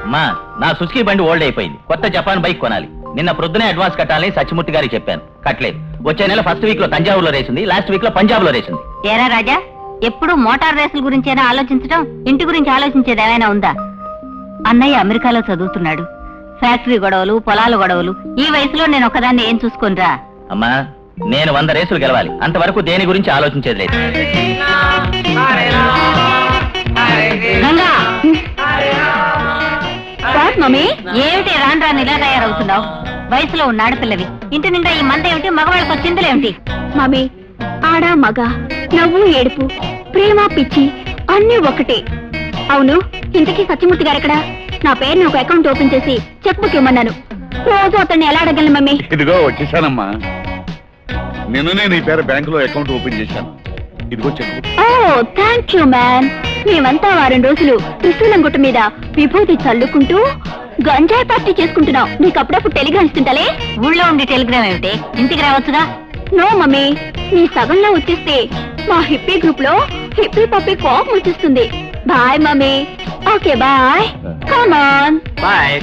అమ్మా నా సుజుకి బండి ఓల్డ్ అయిపోయింది, కొత్త జపాన్ బైక్ కొనాలి. నిన్న ప్రొద్దునే అడ్వాన్స్ కట్టాలని సత్యమూర్తి గారికి చెప్పాను, కట్టలేదు. వచ్చే నెల ఫస్ట్ వీక్ లో తంజావూరులో రేసింది, లాస్ట్ వీక్ లో పంజాబ్ లో రేసింది. ఏరా రాజా, ఎప్పుడు మోటార్ రేసుల గురించేనా ఆలోచించడం, ఇంటి గురించి ఆలోచించేది ఏమైనా ఉందా? అన్నయ్య అమెరికాలో చదువుతున్నాడు, ఫ్యాక్టరీ గొడవలు, పొలాల గొడవలు. ఈ వయసులో నేను ఒకదాన్ని ఏం చూసుకోనరా? అమ్మా నేను 100 రేసులు గెలవాలి, అంతవరకు దేని గురించి ఆలోచించేది లేదు. గంగా, మమ్మీ ఏమిటి రాను రాను ఇలా తయారవుతున్నావు? వయసులో ఉన్న ఆడపిల్లవి, ఇంటి నిండా ఈ మంద ఏమిటి, మగవాళ్ళకి వచ్చిందిలేమిటి? మమ్మీ, ఆడ మగ, నవ్వు ఏడుపు, ప్రేమ పిచ్చి అన్నీ ఒకటే. అవును, ఇంతకీ సత్యమూర్తి గారు ఎక్కడా? నా పేరుని ఒక అకౌంట్ ఓపెన్ చేసి చెక్ బుక్ ఇవ్వమన్నాను. రోజు అతన్ని ఎలా అడగలను మమ్మీ? ఇదిగో వచ్చేసానమ్మా. నిన్ననే నీ పేరు బ్యాంకులో అకౌంట్ ఓపెన్ చేశాను. ఇదిగో cheque book. Oh thank you man. మేమంతా వారం రోజులు త్రిశూలం గుట్ట మీద విభూతి చల్లుకుంటూ గంజాయి పార్టీ చేసుకుంటున్నాం. నీకు అప్పుడప్పుడు టెలిగ్రామ్ ఇస్తుంటలే. ఊళ్ళో ఉండి టెలిగ్రామ్ ఏమిటి, ఇంటికి రావచ్చుగా? నో మమ్మీ, నీ సగంలో వచ్చేస్తే మా హిప్పీ గ్రూప్ లో హిప్పీ పప్పీ కోపం వచ్చేస్తుంది. Bye mummy. Okay bye. Come on. Bye.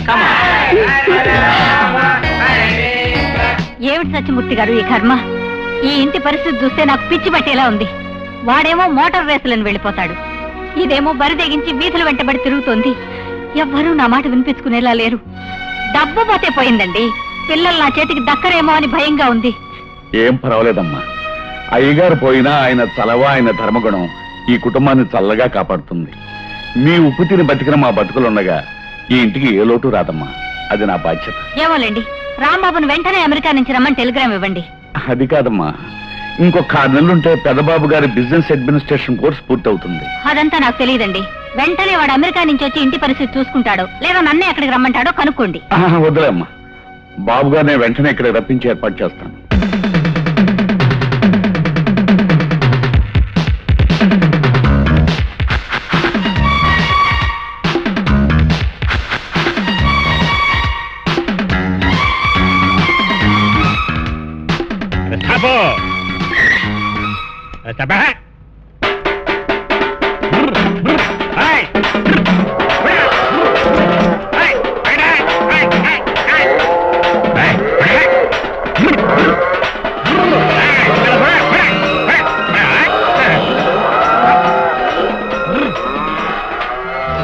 ఏమిటి సత్యమూర్తి గారు ఈ కర్మ? ఈ ఇంటి పరిస్థితి చూస్తే నాకు పిచ్చి పట్టేలా ఉంది. వాడేమో మోటార్ రేసులను వెళ్ళిపోతాడు, ఇదేమో బరిదెగించి వీధుల వెంటబడి తిరుగుతోంది. ఎవ్వరూ నా మాట వినిపించుకునేలా లేరు. డబ్బు పోతే పోయిందండి, పిల్లలు నా చేతికి దక్కరేమో అని భయంగా ఉంది. ఏం పర్వాలేదమ్మా, అయ్యగారు పోయినా ఆయన చలవ, ఆయన ధర్మగుణం ఈ కుటుంబాన్ని చల్లగా కాపాడుతుంది. మీ ఉప్పు తిని బతికిన మా బతుకులుండగా ఈ ఇంటికి ఏ లోటు రాదమ్మా, అది నా బాధ్యత. ఏమోలేండి, రాంబాబును వెంటనే అమెరికా నుంచి రమ్మని టెలిగ్రామ్ ఇవ్వండి. అది కాదమ్మా, ఇంకొక 6 నెలలుంటే పెద్దబాబు గారి బిజినెస్ అడ్మినిస్ట్రేషన్ కోర్స్ పూర్తవుతుంది. అదంతా నాకు తెలియదండి. వెంటనే వాడు అమెరికా నుంచి వచ్చి ఇంటి పరిస్థితి చూసుకుంటాడో లేదా నన్నే అక్కడికి రమ్మంటాడో కనుక్కోండి. వదిలేమ్మా, బాబు గారిని వెంటనే ఇక్కడ రప్పించి ఏర్పాటు చేస్తాను.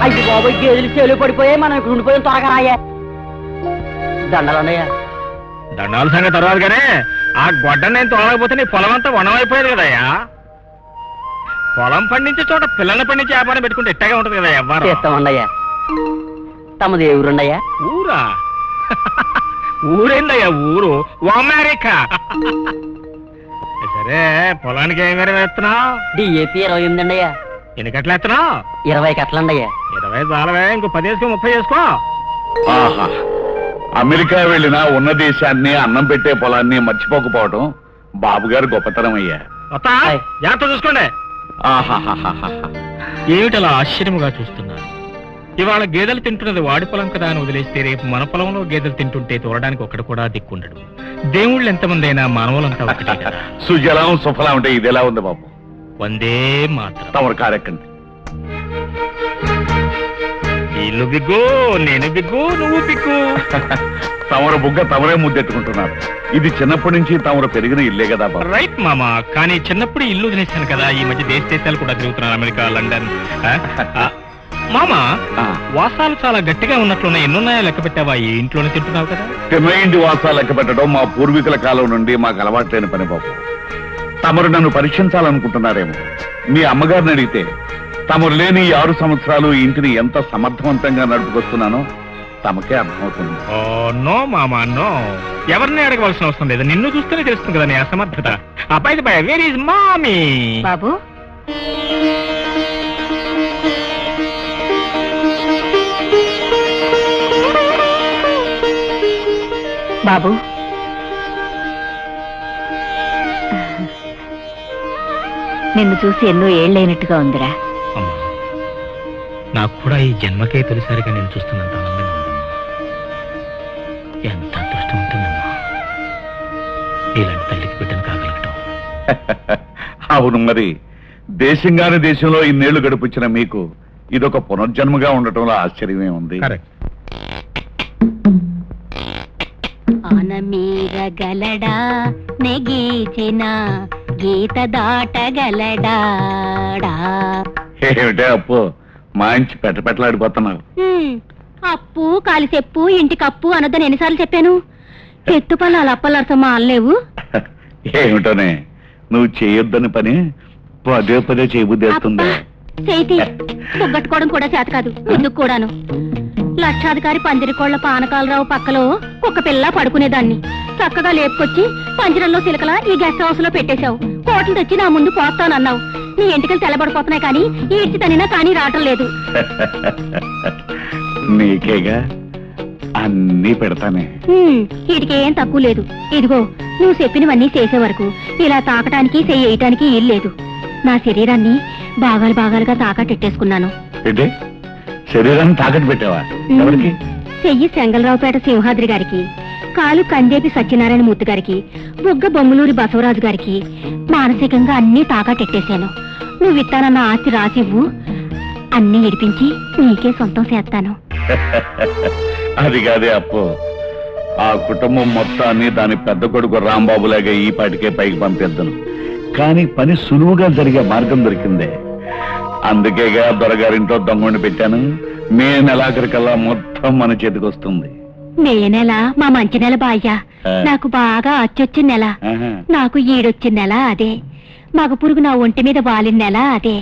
అయ్యి బాబు, గేదెలు చేలు పడిపోయాయి, మనం ఇక్కడ ఉండిపోయాం. త్వరగా రాయే. దండలన్నయ్య. దండాల సంగతి తర్వాత కానీ ఆ గొడ్డ నేను తోలకపోతే నీ పొలం అంతా వనమైపోయేది కదయ్యా. పొలం పండించే చోట పిల్లల్ని పండించి వ్యాపారం పెట్టుకుంటే ఎట్టగా ఉంటది కదా. ఎవరు చేస్తామన్నయ్యా. తమది ఏ ఊరున్నయ్యా? ఊరా? ఊరేందయ్యా ఊరు? అమెరికా. సరే, పొలానికి ఏమేమి వేస్తున్నావు? డిఏపి 28 అన్నయ్యా. ఎన్ని కట్టలు వేస్తున్నావు? 20 కట్టలండయ్యా. 20 చాలవే, ఇంకో 10 వేసుకో, 30 చేసుకో. ఆహా, అమెరికా వెళ్ళినా ఉన్న దేశాన్ని, అన్నం పెట్టే పొలాన్ని మర్చిపోకపోవడం బాబు గారు గొప్పతనం అయ్యా. జాగ్రత్త చూసుకోండి. ఆహాహాహా, ఏమిటలా ఆశ్చర్యముగా చూస్తున్నారు? ఇవాళ గేదెలు తింటున్నది వాడి పొలం కదా అని వదిలేస్తే రేపు మన పొలంలో గేదెలు తింటుంటే తోరడానికి ఒక్కడు కూడా దిక్కుండడు. దేవుళ్ళు ఎంతమంది అయినా మానవులంతా ఒకటే కదా. సుజలం సుఫలం అంటే ఇది ఎలా ఉంది బాబు? వందే మాత్రం. తమరు కారెక్కండి. ఇల్లు బిగ్గు, నేను బిగ్గు, నువ్వు బిగ్గు. తమరు బుగ్గ తమరే ముద్దెట్టుకుంటున్నారు. ఇది చిన్నప్పటి నుంచి తమరు పెరిగిన ఇల్లే కదా బాబు. రైట్ మామా, కానీ చిన్నప్పుడు ఇల్లు వదిలేశాను కదా. ఈ మధ్య దేశాలు కూడా తిరుగుతున్నాను, అమెరికా, లండన్. మామా, వాసాలు చాలా గట్టిగా ఉన్నట్లున్నాయి. ఎన్నున్నాయో లెక్క పెట్టావా? ఈ ఇంట్లోనే తింటున్నావు కదా. తిన్న ఇంటి వాసాలు లెక్క పెట్టడం మా పూర్వీకుల కాలం నుండి మాకు అలవాట్లేని పని బాబు. తమరు నన్ను పరీక్షించాలనుకుంటున్నారేమో. మీ అమ్మగారిని అడిగితే తమరు లేని 6 సంవత్సరాలు ఈ ఇంటిని ఎంత సమర్థవంతంగా నడుపుకొస్తున్నానో తమకే అర్థమవుతుంది. నో మామా, నో. ఎవరిని అడగవలసిన అవసరం లేదు, నిన్ను చూస్తేనే తెలుస్తుంది కదా నీ అసమర్థత. అబ్బాయి బాయ్, వేర్ ఈజ్ మామీ? బాబు, బాబు, నిన్ను చూసి ఎన్నో ఏళ్ళైనట్టుగా ఉందిరా. అమ్మా, నాకు కూడా ఈ జన్మకే తొలిసారిగా నేను చూస్తున్నంత ఆనందంగా ఉందమ్మా. ఎంత అదృష్టం ఉంటుందమ్మా ఇలాంటి తల్లికి బిడ్డను కాగలగటం. అవును, మరి దేశంగాని దేశంలో ఇన్నేళ్లు గడిపించిన మీకు ఇదొక పునర్జన్మగా ఉండటంలో ఆశ్చర్యమే ఉంది. కరెక్ట్. వానమీరగలడా నెగీచిన గీత దాటగలడా ఏమిటే అప్పు మంచి పెట్టలాడిపోతున్నావు. అప్పు కాలిసెప్పు ఇంటికి అప్పు అనొద్దని ఎన్నిసార్లు చెప్పాను. ఎత్తుపల్లాలు అప్పలరసమ్మా అనలేవు. ఏమిటోనే నువ్వు చేయొద్దని పని పదే పదే చేయబుద్దేస్తుందా? చేతి పొగ్గట్టుకోవడం కూడా చేత కాదు, ఎందుకు కూడాను. లక్షాధికారి పందిరికోళ్ల పానకాలరావు పక్కలో ఒక పిల్ల పడుకునేదాన్ని చక్కగా లేపుకొచ్చి పంజరంలో సిలకలా ఈ గెస్ట్ హౌస్ లో పెట్టేశావు. కోట్లు తెచ్చి నా ముందు పోస్తానన్నావు. నీ ఎంటికలు తెల్లబడిపోతున్నాయి కానీ ఈడ్చి తనినా కానీ రావటం లేదు. నీకేగా అన్నీ పెడతానే. వీటికేం తక్కువ లేదు. ఇదిగో నువ్వు చెప్పినవన్నీ చేసే వరకు ఇలా తాకటానికి చేయటానికి ఏం లేదు. నా శరీరాన్ని భాగాలు భాగాలుగా తాకట్టెట్టేసుకున్నాను. ఏంటి శరీరాన్ని తాకట్టు పెట్టావా? ఎవరికి? చెయ్యి చెంగలరావుపేట సింహాద్రి గారికి, కాలు కందేపి సత్యనారాయణ మూర్తి గారికి, బుగ్గ బొమ్మలూరి బసవరాజు గారికి మానసికంగా అన్నీ తాకట్టెట్టేశాను. నువ్వు ఇస్తానన్న ఆస్తి రాసివ్వు, అన్నీ ఇడిపించి నీకే సొంతం చేస్తాను. అది కాదే అప్పు, ఆ కుటుంబం మొత్తాన్ని దాని పెద్ద కొడుకు రాంబాబులాగా ఈ పాటికే పైకి పంపిద్దాను. కానీ పని సులువుగా జరిగే మార్గం దొరికిందే. అందుకేగా దొరగారింట్లో దొంగని పెట్టాను. మే నెలాఖరికల్లా మొత్తం మన చేతికి వస్తుంది. మే నెల మా మంచి నెల బాయ్యా. నాకు బాగా అచ్చొచ్చిన నెల, నాకు ఈడొచ్చిన నెల అదే. మగ పురుగు నా ఒంటి మీద వాలిన నెల అదే.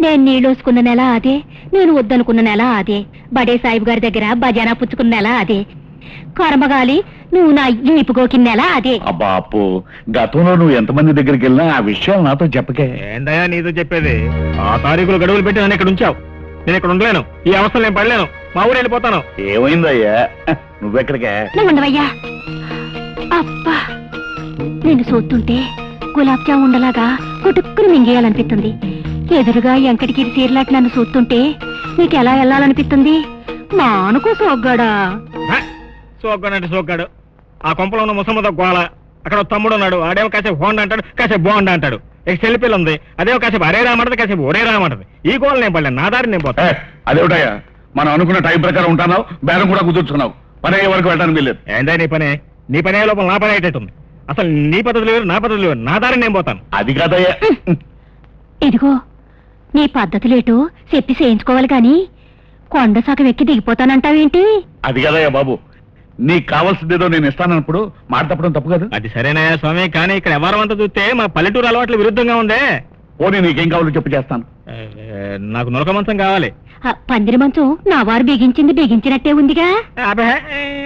నేను నీళ్ళోసుకున్న నెల అదే, నేను వద్దనుకున్న నెల అదే. బడే సాహిబ్ గారి దగ్గర బజానా పుచ్చుకున్న నెల అదే. కర్మగాలి నువ్వు నా ఇప్పుకోకిన నెల అదే. అబ్బా అప్పు, గతంలో నువ్వు ఎంతమంది దగ్గరికి వెళ్ళినా ఆ విషయాలు నాతో చెప్పకే. ఏందయ్యా నీతో చెప్పేది? ఆ తారీఖులు గడువులు పెట్టి నన్ను ఇక్కడ ఉంచావు. నేను ఇక్కడ ఉండలేను, ఈ అవస్థలు నేను పడలేను. మా ఊరు వెళ్ళిపోతాను. ఏమైందయ్యా నువ్వెక్కడికే? నువ్వు ఉండవయ్యా. అబ్బా, నేను చూస్తుంటే గులాబ్ జామ్ ఉండలాగా కుటుక్కుని మింగేయాలనిపిస్తుంది. ఎదురుగా ఎంకటికి సీరలాటి నన్ను చూస్తుంటే నీకు ఎలా వెళ్ళాలనిపిస్తుంది? మా అనుకో సోగ్గాడా. సోగ్గాడంటే సోగ్గాడు. ఆ కొంపలో ఉన్న ముసమ్మతో గోళ. అక్కడ తమ్ముడు ఉన్నాడు, ఆడేమో కాసేపు హోండా అంటాడు, కాసేపు బాగుండా అంటాడు. ఇక చెల్లిపిల్ల ఉంది, అదేమో కాసేపు అరే రామంటది, కాసేపు ఒరే రామంటది. ఈ గోళ నేను పడలేను, నా దారి నేను పోతా. అదేమిటయ్యా మనం అనుకున్న టైం ప్రకారం ఉంటున్నావు, బేరం కూడా కుదుర్చున్నావు. పని అయ్యే వరకు వెళ్ళడానికి వీల్లేదు. ఏందా నీ పనే? నీ పనే లోపల నా పని అయ్యేటట్టుంది. అసలు నీ పద్ధతులు వేరు, నా పద్ధతులు వేరు. నా దారి నేను పోతాను. అది కాదయ్యా. ఇదిగో నీ పద్ధతులేటో చెప్పి చేయించుకోవాలి గాని కొండ సగం ఎక్కి దిగిపోతానంటావేంటి? అది కదయ్యా బాబు, నీకు కావాల్సిందేదో నేను ఇస్తానప్పుడు మాట తప్పడం తప్పు కదా. అది సరేనాయా స్వామి, కానీ ఇక్కడ ఎవరం అంతా చూస్తే మా పల్లెటూరు అలవాట్లు విరుద్ధంగా ఉందే. పోనీ నీకేం కావాలో చెప్పి చేస్తాను. నాకు నులక మంచం కావాలి. పందిరి మంచం నా వారు బిగించింది బిగించినట్టే ఉందిగా. అబ్బే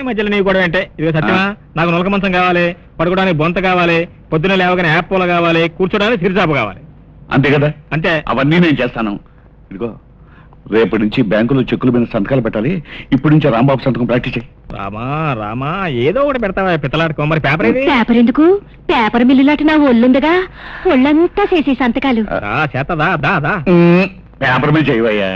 మధ్యలో నీ కూడా అంటే ఇదిగో సత్యమా, నాకు నులక మంచం కావాలి, పడుకోవడానికి బొంత కావాలి, పొద్దున లేవగానే యాప్పూల కావాలి, కూర్చోడానికి సిరిచాప కావాలి. అంతే కదా? అంతే. అవన్నీ నేను చేస్తాను. ఇదిగో రేపటి నుంచి బ్యాంకులో చెక్కుల మీద సంతకాలు పెట్టాలి. ఇప్పటి నుంచి రాంబాబు సంతకం ప్రాక్టీస్ చేయి. రామా రామా ఏదో ఒకటి పెడతావా పిత్తలాడుకో. మరి పేపర్ ఏది? పేపర్ ఎందుకు? పేపర్ మిల్లు లాంటి నా ఒళ్ళుందిగా, ఒళ్ళంతా చేసే సంతకాలు. చేతదా దా దా పేపర్ మీద చేయవయ్యా.